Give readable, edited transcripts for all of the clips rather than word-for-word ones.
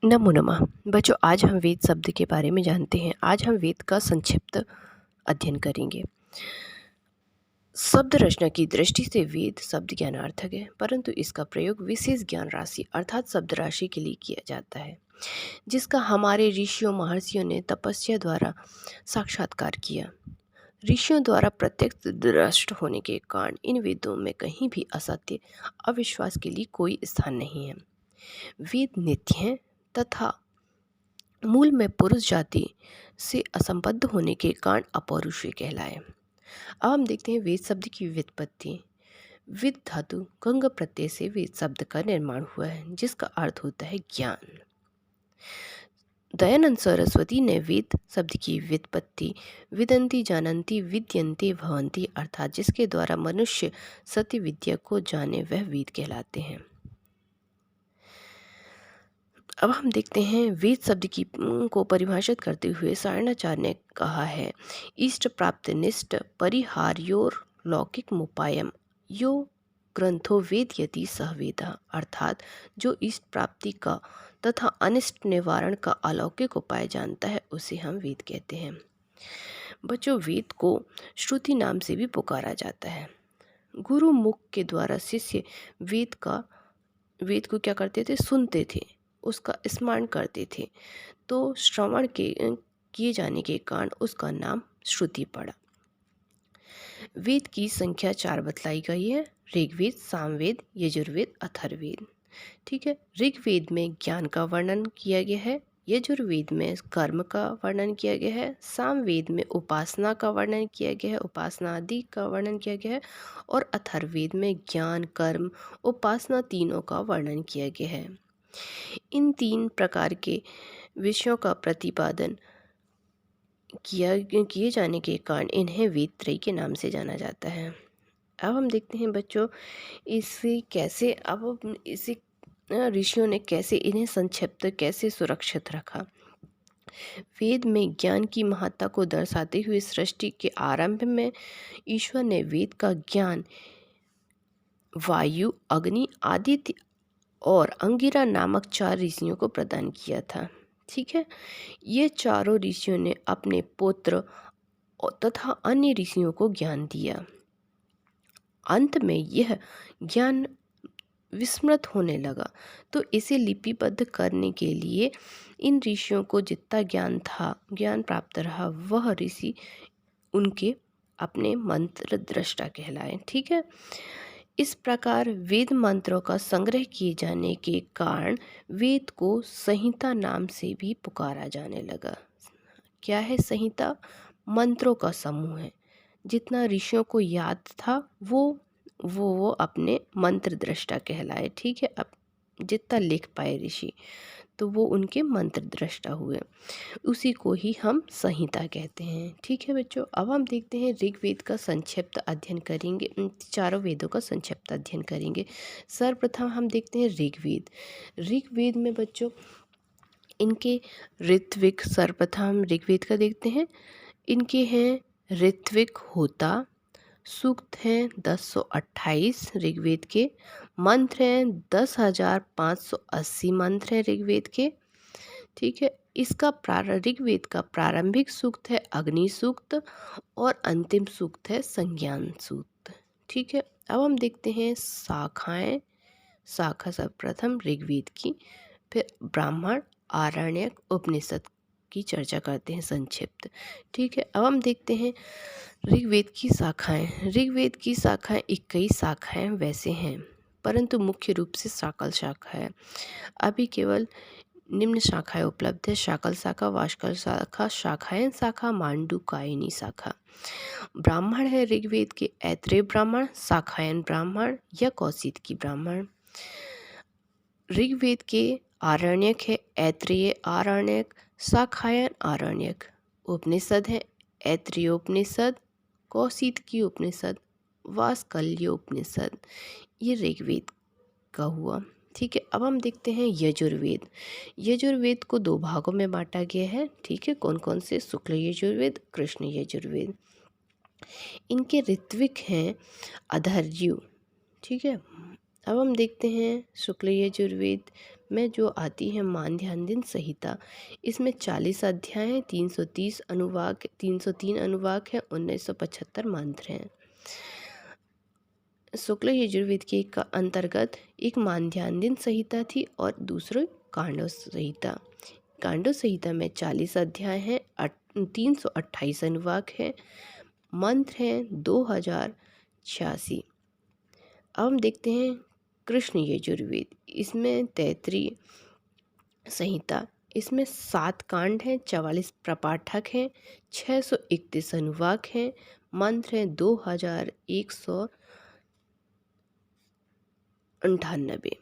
नमो नमः। बच्चों, आज हम वेद शब्द के बारे में जानते हैं। आज हम वेद का संक्षिप्त अध्ययन करेंगे। शब्द रचना की दृष्टि से वेद शब्द ज्ञानार्थक है, परंतु इसका प्रयोग विशेष ज्ञान राशि अर्थात शब्द राशि के लिए किया जाता है, जिसका हमारे ऋषियों महर्षियों ने तपस्या द्वारा साक्षात्कार किया। ऋषियों द्वारा प्रत्यक्ष दृष्ट होने के कारण इन वेदों में कहीं भी असत्य अविश्वास के लिए कोई स्थान नहीं है। वेद नित्य हैं तथा मूल में पुरुष जाति से असंबद्ध होने के कारण अपौरुषीय कहलाए। अब हम देखते हैं वेद शब्द की व्युत्पत्ति। विद धातु गंग प्रत्यय से वेद शब्द का निर्माण हुआ है, जिसका अर्थ होता है ज्ञान। दयानंद सरस्वती ने वेद शब्द की व्युत्पत्ति विदंती जानंती विद्यन्ते भवन्ति अर्थात जिसके द्वारा मनुष्य सत्य विद्या को जाने वह वेद कहलाते हैं। अब हम देखते हैं वेद शब्द की को परिभाषित करते हुए सारणाचार्य ने कहा है, इष्ट प्राप्त निष्ठ परिहार्योर लौकिक मुपायम यो ग्रंथो वेदयति सह वेदा अर्थात जो इष्ट प्राप्ति का तथा अनिष्ट निवारण का अलौकिक उपाय जानता है उसे हम वेद कहते हैं। बच्चों, वेद को श्रुति नाम से भी पुकारा जाता है। गुरु मुख के द्वारा शिष्य वेद को क्या करते थे, सुनते थे, उसका स्मरण करते थे, तो श्रवण के किए जाने के कारण उसका नाम श्रुति पड़ा। वेद की संख्या 4 बतलाई गई है, ऋग्वेद, सामवेद, यजुर्वेद, अथर्ववेद। ठीक है, ऋग्वेद में ज्ञान का वर्णन किया गया है, यजुर्वेद में कर्म का वर्णन किया गया है, सामवेद में उपासना का वर्णन किया गया है, उपासना आदि का वर्णन किया गया है, और अथर्ववेद में ज्ञान, कर्म, उपासना तीनों का वर्णन किया गया है। इन 3 प्रकार के विषयों का प्रतिपादन किए जाने के कारण इन्हें वेद त्रयी के नाम से जाना जाता है। अब हम देखते हैं बच्चों, इसे ऋषियों ने कैसे इन्हें संक्षिप्त कैसे सुरक्षित रखा। वेद में ज्ञान की महत्ता को दर्शाते हुए सृष्टि के आरंभ में ईश्वर ने वेद का ज्ञान वायु, अग्नि, आदित्य और अंगिरा नामक 4 ऋषियों को प्रदान किया था। ठीक है, ये चारों ऋषियों ने अपने पुत्र तथा अन्य ऋषियों को ज्ञान दिया। अंत में यह ज्ञान विस्मृत होने लगा, तो इसे लिपिबद्ध करने के लिए इन ऋषियों को जितना ज्ञान प्राप्त रहा, वह ऋषि उनके अपने मंत्र दृष्टा कहलाए। ठीक है, इस प्रकार वेद मंत्रों का संग्रह किए जाने के कारण वेद को संहिता नाम से भी पुकारा जाने लगा। क्या है संहिता? मंत्रों का समूह है। जितना ऋषियों को याद था वो अपने मंत्र दृष्टा कहलाए। ठीक है, अब जितना लिख पाए ऋषि तो वो उनके मंत्र दृष्टा हुए, उसी को ही हम संहिता कहते हैं। ठीक है बच्चों, अब हम देखते हैं ऋग्वेद का संक्षिप्त अध्ययन करेंगे, चारों वेदों का संक्षिप्त अध्ययन करेंगे। सर्वप्रथम हम देखते हैं ऋग्वेद में बच्चों इनके ऋत्विक, सर्वप्रथम ऋग्वेद का देखते हैं। इनके हैं ऋत्विक होता, सूक्त हैं 1028 ऋग्वेद के, मंत्र हैं 10,580 मंत्र हैं ऋग्वेद के। ठीक है, इसका ऋग्वेद का प्रारंभिक सूक्त है अग्नि सूक्त और अंतिम सूक्त है संज्ञान सूक्त। ठीक है, अब हम देखते हैं शाखा सर्वप्रथम ऋग्वेद की, फिर ब्राह्मण, आरण्यक, उपनिषद की चर्चा करते हैं संक्षिप्त। ठीक है, अब हम देखते हैं ऋग्वेद की शाखाएं। ऋग्वेद की शाखाएं 21 शाखाएं वैसे हैं, परंतु मुख्य रूप से शाकल शाखा है। अभी केवल निम्न शाखाएं उपलब्ध है: शाकल शाखा, वाष्कल शाखा, शाखायन शाखा, मांडूकायनी शाखा। ब्राह्मण है ऋग्वेद के ऐत्रेय ब्राह्मण, शाखायन ब्राह्मण या कौशिकी ब्राह्मण। ऋग्वेद के आरण्यक है ऐत्रेय आरण्यक, शाखायन आरण्यक। उपनिषद है ऐत्रेयोपनिषद, कौशिकी उपनिषद, वाष्कल्योपनिषद। ये ऋग्वेद का हुआ। ठीक है, अब हम देखते हैं यजुर्वेद। यजुर्वेद को 2 भागों में बांटा गया है। ठीक है, कौन कौन से? शुक्ल यजुर्वेद, कृष्ण यजुर्वेद। इनके ऋत्विक हैं अधर्यु। ठीक है, अब हम देखते हैं शुक्ल यजुर्वेद में जो आती है मानध्यान संहिता। इसमें 40 अध्याय हैं, 330 अनुवाक 303 अनुवाक है, 1975 मंत्र हैं। शुक्ल यजुर्वेद के अंतर्गत एक मानध्यान संहिता थी और दूसरी कांडव संहिता। कांडव संहिता में 40 अध्याय हैं, 328 अनुवाक है, मंत्र हैं 2086। अब हम देखते हैं कृष्ण यजुर्वेद। इसमें तैतृय संहिता। इसमें 7 कांड हैं, 44 प्रपाठक हैं, 631 अनुवाक हैं, मंत्र हैं 2198।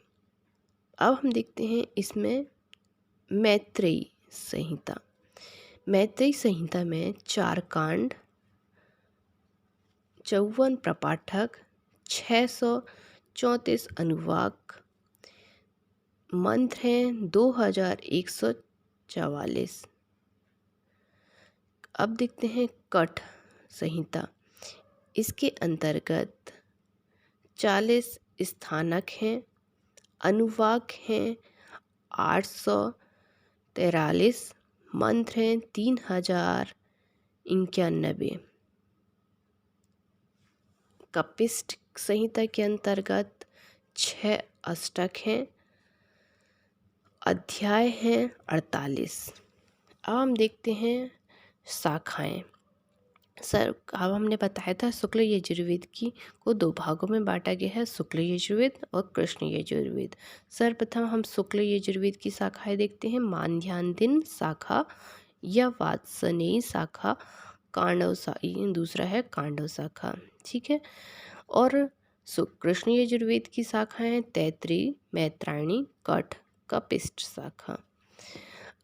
अब हम देखते हैं इसमें मैत्रेयी संहिता। मैत्रेयी संहिता में 4 कांड, 54 प्रपाठक, 634 अनुवाक, मंत्र हैं 2144। अब देखते हैं कठ संहिता। इसके अंतर्गत 40 स्थानक हैं, अनुवाक हैं 843, मंत्र हैं 3091। कपिस्ट संहिता के अंतर्गत 6 अष्टक हैं, अध्याय हैं 48। अब हम देखते हैं शाखाएं। अब हमने बताया था शुक्ल यजुर्वेद की को 2 भागों में बांटा गया है, शुक्ल यजुर्वेद और कृष्ण यजुर्वेद। सर्वप्रथम हम शुक्ल यजुर्वेद की शाखाएं देखते हैं। मानध्यान शाखा या वात्सनेयी शाखा, दूसरा है कांडव शाखा, ठीक है। और कृष्ण यजुर्वेद की शाखाएं तैतृय, मैत्रायणी, कठ, कपिस्ट शाखा।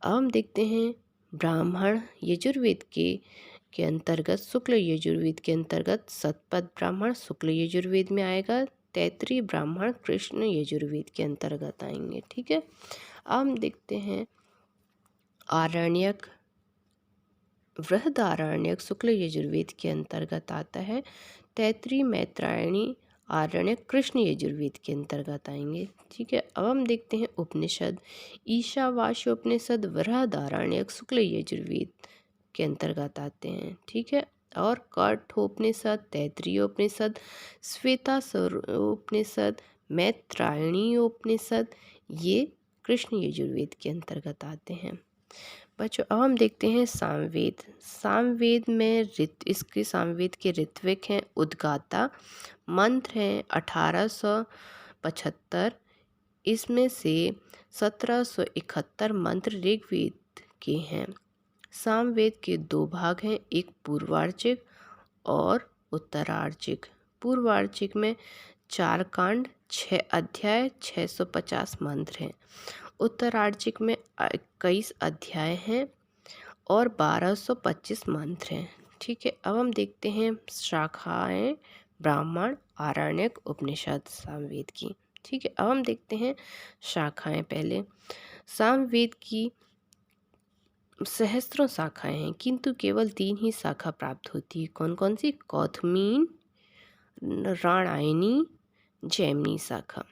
अब हम देखते हैं ब्राह्मण यजुर्वेद के अंतर्गत, शुक्ल यजुर्वेद के अंतर्गत शतपथ ब्राह्मण शुक्ल यजुर्वेद में आएगा, तैतृय ब्राह्मण कृष्ण यजुर्वेद के अंतर्गत आएंगे, ठीक है। अब हम देखते हैं आरण्यक। बृहदारण्यक शुक्ल यजुर्वेद के अंतर्गत आता है, तैतृय, मैत्रायणी, आरण्यक कृष्ण यजुर्वेद के अंतर्गत आएंगे, ठीक है। अब हम देखते हैं उपनिषद। ईशावास्य उपनिषद बृहदारण्यक शुक्ल यजुर्वेद के अंतर्गत आते हैं, ठीक है। और कठोपनिषद, तैतृय उपनिषद, श्वेतासुर उपनिषद, मैत्रायणी उपनिषद, ये कृष्ण यजुर्वेद के अंतर्गत आते हैं। बच्चों अब हम देखते हैं सामवेद। सामवेद में इसके सामवेद के ऋत्विक हैं उद्गाता, मंत्र हैं 1875। इसमें से 1771 मंत्र ऋग्वेद के हैं। सामवेद के 2 भाग हैं, एक पूर्वार्चिक और उत्तरार्चिक। पूर्वार्चिक में 4 कांड, 6 अध्याय, 650 मंत्र हैं। उत्तरार्चिक में 21 अध्याय हैं और 1225 मंत्र हैं, ठीक है। अब हम देखते हैं शाखाएं ब्राह्मण, आरण्यक, उपनिषद सामवेद की, ठीक है। अब हम देखते हैं शाखाएं। पहले सामवेद की सहस्त्रों शाखाएं हैं, किंतु केवल 3 ही शाखा प्राप्त होती है। कौन कौन सी? कौथमीन, राणायनी, जैमिनी शाखा।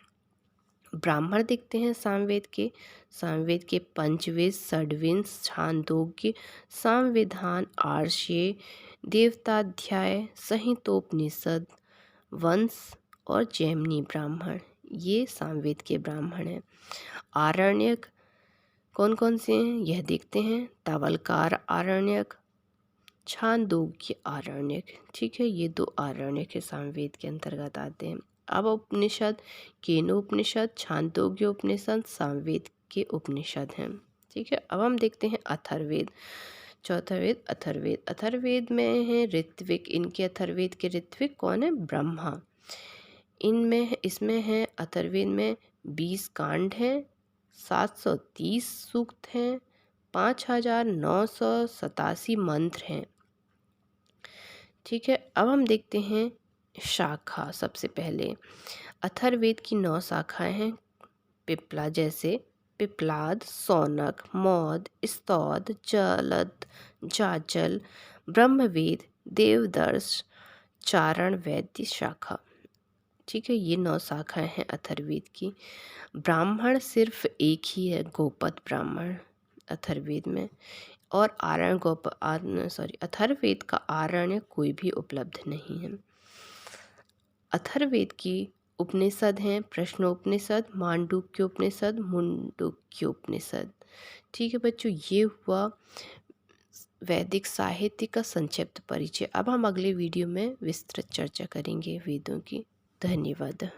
ब्राह्मण देखते हैं सामवेद के। सामवेद के पंचवेद, षड्वेद, छांदोग्य, सामविधान, आर्षे, देवताध्याय, संहितोपनिषद, वंश और जैमिनी ब्राह्मण, ये सामवेद के ब्राह्मण हैं। आरण्यक कौन कौन से हैं यह देखते हैं। तावलकार आरण्यक, छांदोग्य आरण्यक, ठीक है। ये 2 आरण्यक है सामवेद के अंतर्गत आते हैं। अब उपनिषद, केनोपनिषद, छांदोग्य उपनिषद सामवेद के उपनिषद हैं, ठीक है। अब हम देखते हैं अथर्ववेद। चौथा वेद अथर्ववेद। अथर्ववेद में है ऋत्विक। इनके अथर्ववेद के ऋत्विक कौन है? ब्रह्मा। इसमें है अथर्ववेद में 20 कांड हैं, 730 सूक्त हैं, 5987 मंत्र हैं, ठीक है। अब हम देखते हैं शाखा। सबसे पहले अथर्ववेद की 9 शाखाएं हैं। पिपला जैसे पिपलाद, सौनक, मौद, स्तौद, जलद, जाजल, ब्रह्मवेद, देवदर्श, चारण वैद्य शाखा, ठीक है, ये 9 शाखाएं हैं अथर्ववेद की। ब्राह्मण सिर्फ एक ही है, गोपद ब्राह्मण अथर्ववेद में। और अथर्ववेद का आरण्य कोई भी उपलब्ध नहीं है। अथर्ववेद की उपनिषद हैं प्रश्नोपनिषद, मांडुक्य उपनिषद, मुंडुक्य उपनिषद। ठीक है बच्चों, ये हुआ वैदिक साहित्य का संक्षिप्त परिचय। अब हम अगले वीडियो में विस्तृत चर्चा करेंगे वेदों की। धन्यवाद।